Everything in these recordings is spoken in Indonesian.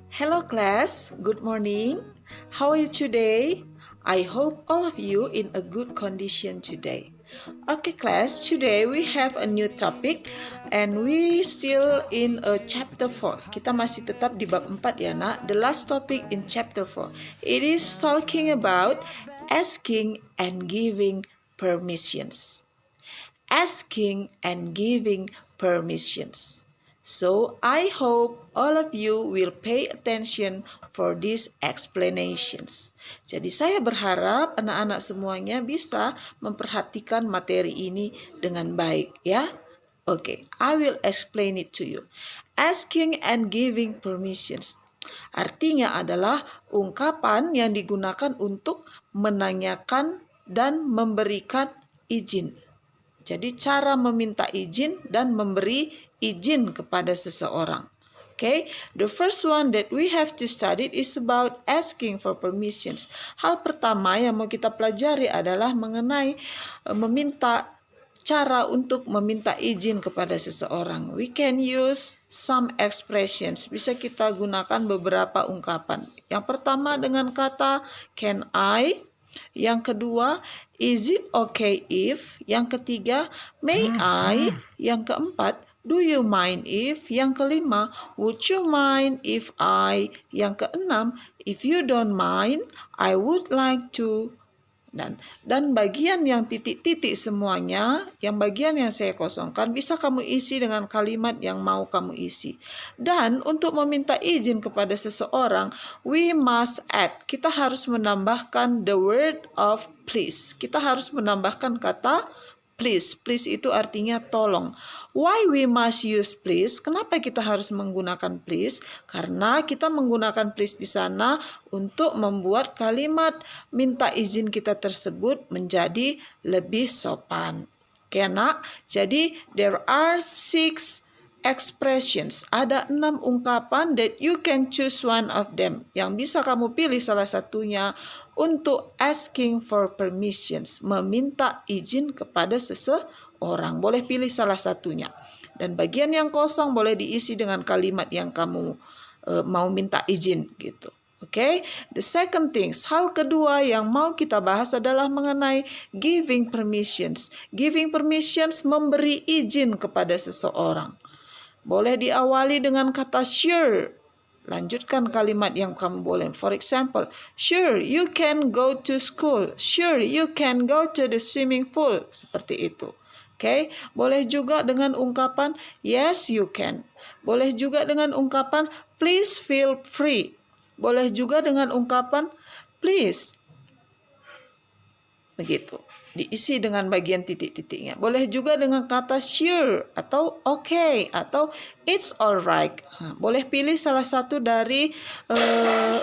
Hello class, good morning. How are you today? I hope all of you in a good condition today. Okay class, today we have a new topic and we still in chapter 4. Kita masih tetap di bab 4 ya nak. The last topic in chapter 4. It is talking about asking and giving permissions. Asking and giving permissions. So I hope all of you will pay attention for these explanations. Jadi saya berharap anak-anak semuanya bisa memperhatikan materi ini dengan baik ya. Okay, I will explain it to you. Asking and giving permissions. Artinya adalah ungkapan yang digunakan untuk menanyakan dan memberikan izin. Jadi cara meminta izin dan memberi izin kepada seseorang. Okay, the first one that we have to study is about asking for permissions. Hal pertama yang mau kita pelajari adalah mengenai cara untuk meminta izin kepada seseorang. We can use some expressions. Bisa kita gunakan beberapa ungkapan. Yang pertama dengan kata can I. Yang kedua, is it okay if? Yang ketiga, may I? Yang keempat, do you mind if? Yang kelima, would you mind if I? Yang keenam, if you don't mind, I would like to. Dan bagian yang titik-titik semuanya, yang bagian yang saya kosongkan, bisa kamu isi dengan kalimat yang mau kamu isi. Dan untuk meminta izin kepada seseorang, we must add. Kita harus menambahkan the word of please. Kita harus menambahkan kata please. Please itu artinya tolong. Why we must use please? Kenapa kita harus menggunakan please? Karena kita menggunakan please di sana untuk membuat kalimat minta izin kita tersebut menjadi lebih sopan. Oke, nak. Jadi there are 6 expressions. Ada 6 ungkapan that you can choose one of them. Yang bisa kamu pilih salah satunya untuk asking for permissions, meminta izin kepada seseorang. Boleh pilih salah satunya. Dan bagian yang kosong boleh diisi dengan kalimat yang kamu mau minta izin gitu. Okay? The second things, hal kedua yang mau kita bahas adalah mengenai giving permissions. Giving permissions, memberi izin kepada seseorang. Boleh diawali dengan kata sure. Lanjutkan kalimat yang kamu boleh. For example, sure you can go to school. Sure you can go to the swimming pool. Seperti itu. Okay? Boleh juga dengan ungkapan yes you can. Boleh juga dengan ungkapan please feel free. Boleh juga dengan ungkapan please. Begitu. Diisi dengan bagian titik-titiknya. Boleh juga dengan kata sure atau okay atau it's alright. Boleh pilih salah satu dari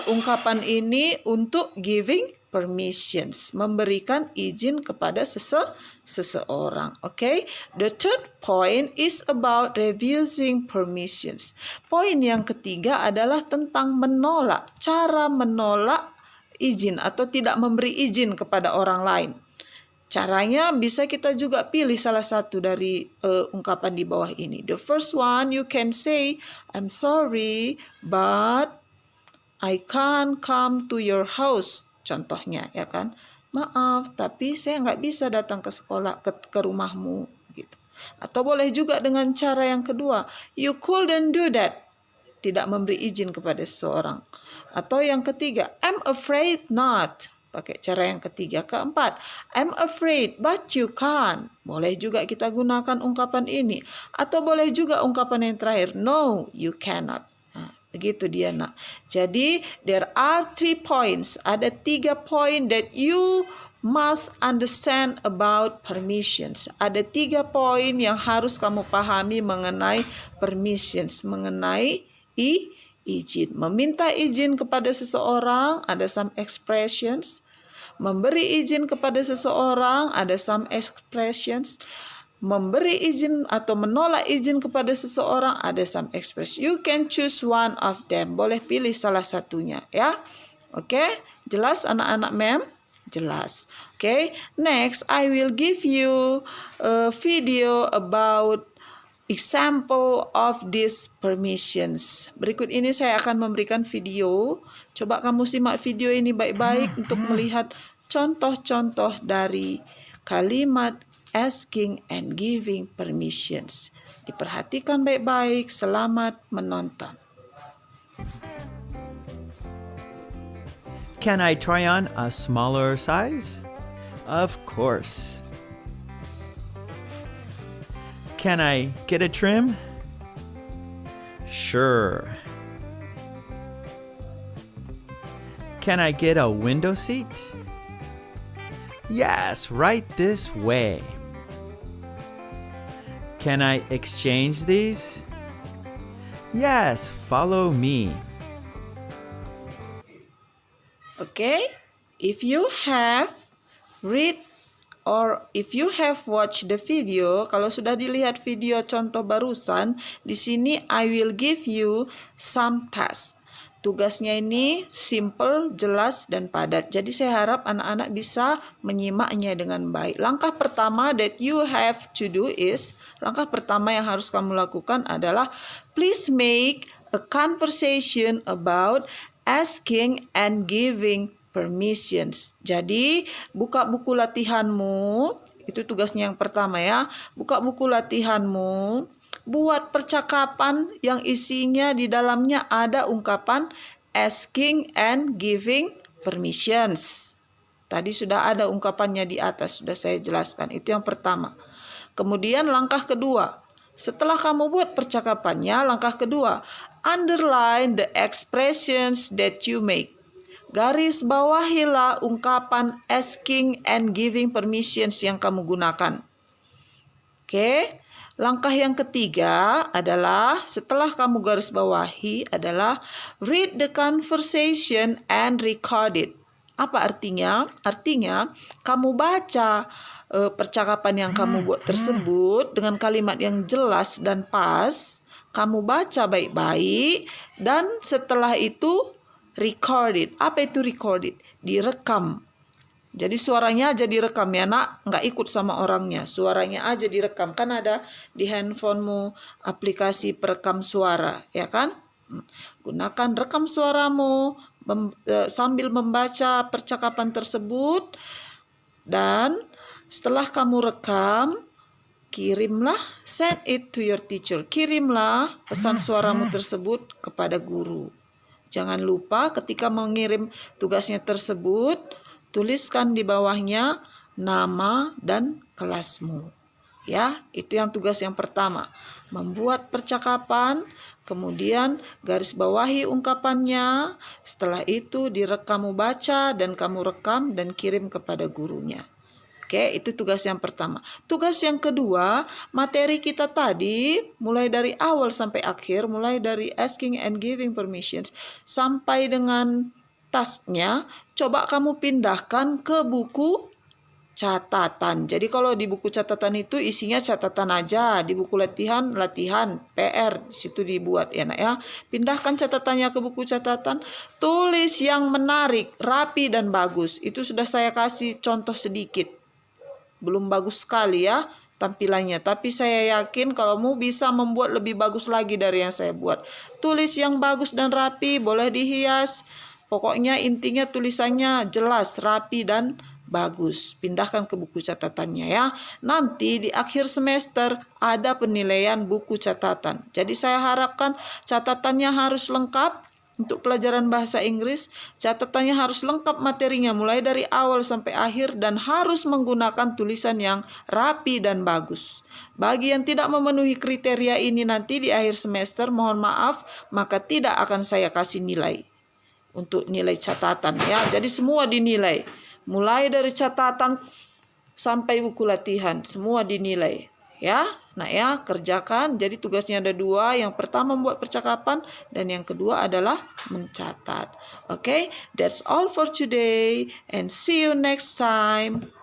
ungkapan ini untuk giving permissions, memberikan izin kepada seseorang. Okay? The third point is about refusing permissions. Poin yang ketiga adalah tentang menolak, cara menolak izin atau tidak memberi izin kepada orang lain. Caranya bisa kita juga pilih salah satu dari ungkapan di bawah ini. The first one you can say, I'm sorry, but I can't come to your house. Contohnya ya kan, maaf tapi saya nggak bisa datang ke sekolah, ke rumahmu gitu. Atau boleh juga dengan cara yang kedua, you couldn't do that. Tidak memberi izin kepada seseorang. Atau yang ketiga, I'm afraid not. Pakai cara yang ketiga. Keempat, I'm afraid but you can't. Boleh juga kita gunakan ungkapan ini. Atau boleh juga ungkapan yang terakhir, no, you cannot. Nah, begitu dia nak. Jadi there are 3 points. Ada 3 poin that you must understand about permissions. Ada 3 poin yang harus kamu pahami mengenai permissions, mengenai izin. Meminta izin kepada seseorang, ada some expressions. Memberi izin kepada seseorang, ada some expressions. Memberi izin atau menolak izin kepada seseorang, ada some expressions. You can choose one of them. Boleh pilih salah satunya ya. Oke, jelas anak-anak mem? Jelas. Oke, next I will give you a video about example of these permissions. Berikut ini saya akan memberikan video. Coba kamu simak video ini baik-baik untuk melihat contoh-contoh dari kalimat asking and giving permissions. Diperhatikan baik-baik. Selamat menonton. Can I try on a smaller size? Of course. Can I get a trim? Sure. Can I get a window seat? Yes, right this way. Can I exchange these? Yes, follow me. Okay, if you have read or if you have watched the video, kalau sudah dilihat video contoh barusan, di sini I will give you some task. Tugasnya ini simple, jelas, dan padat. Jadi saya harap anak-anak bisa menyimaknya dengan baik. Langkah pertama that you have to do is, langkah pertama yang harus kamu lakukan adalah please make a conversation about asking and giving permissions. Jadi, buka buku latihanmu, itu tugasnya yang pertama ya. Buka buku latihanmu, buat percakapan yang isinya di dalamnya ada ungkapan asking and giving permissions. Tadi sudah ada ungkapannya di atas, sudah saya jelaskan. Itu yang pertama. Kemudian langkah kedua, setelah kamu buat percakapannya, langkah kedua, underline the expressions that you make. Garis bawahilah ungkapan asking and giving permissions yang kamu gunakan. Oke, langkah yang ketiga adalah setelah kamu garis bawahi adalah read the conversation and record it. Apa artinya? Artinya kamu baca percakapan yang kamu buat tersebut dengan kalimat yang jelas dan pas. Kamu baca baik-baik dan setelah itu recorded. Apa itu recorded? Direkam. Jadi suaranya aja direkam ya nak, nggak ikut sama orangnya. Suaranya aja direkam. Kan ada di handphonemu aplikasi perekam suara, ya kan? Gunakan rekam suaramu sambil membaca percakapan tersebut. Dan setelah kamu rekam, kirimlah, send it to your teacher. Kirimlah pesan suaramu tersebut kepada guru. Jangan lupa ketika mengirim tugasnya tersebut, tuliskan di bawahnya nama dan kelasmu. Ya, itu yang tugas yang pertama. Membuat percakapan, kemudian garis bawahi ungkapannya. Setelah itu kamu baca dan kamu rekam dan kirim kepada gurunya. Oke, itu tugas yang pertama. Tugas yang kedua, materi kita tadi mulai dari awal sampai akhir, mulai dari asking and giving permissions sampai dengan tasknya, coba kamu pindahkan ke buku catatan. Jadi kalau di buku catatan itu isinya catatan aja, di buku latihan PR situ dibuat ya nak ya. Pindahkan catatannya ke buku catatan, tulis yang menarik, rapi dan bagus. Itu sudah saya kasih contoh sedikit. Belum bagus sekali ya tampilannya, tapi saya yakin kalau kamu bisa membuat lebih bagus lagi dari yang saya buat. Tulis yang bagus dan rapi, boleh dihias. Pokoknya intinya tulisannya jelas, rapi dan bagus. Pindahkan ke buku catatannya ya. Nanti di akhir semester ada penilaian buku catatan. Jadi saya harapkan catatannya harus lengkap. Untuk pelajaran bahasa Inggris, catatannya harus lengkap materinya mulai dari awal sampai akhir dan harus menggunakan tulisan yang rapi dan bagus. Bagi yang tidak memenuhi kriteria ini nanti di akhir semester, mohon maaf, maka tidak akan saya kasih nilai untuk nilai catatan ya. Jadi semua dinilai, mulai dari catatan sampai buku latihan, semua dinilai ya. Nah ya, kerjakan. Jadi tugasnya ada dua. Yang pertama membuat percakapan dan yang kedua adalah mencatat. Okay, that's all for today and see you next time.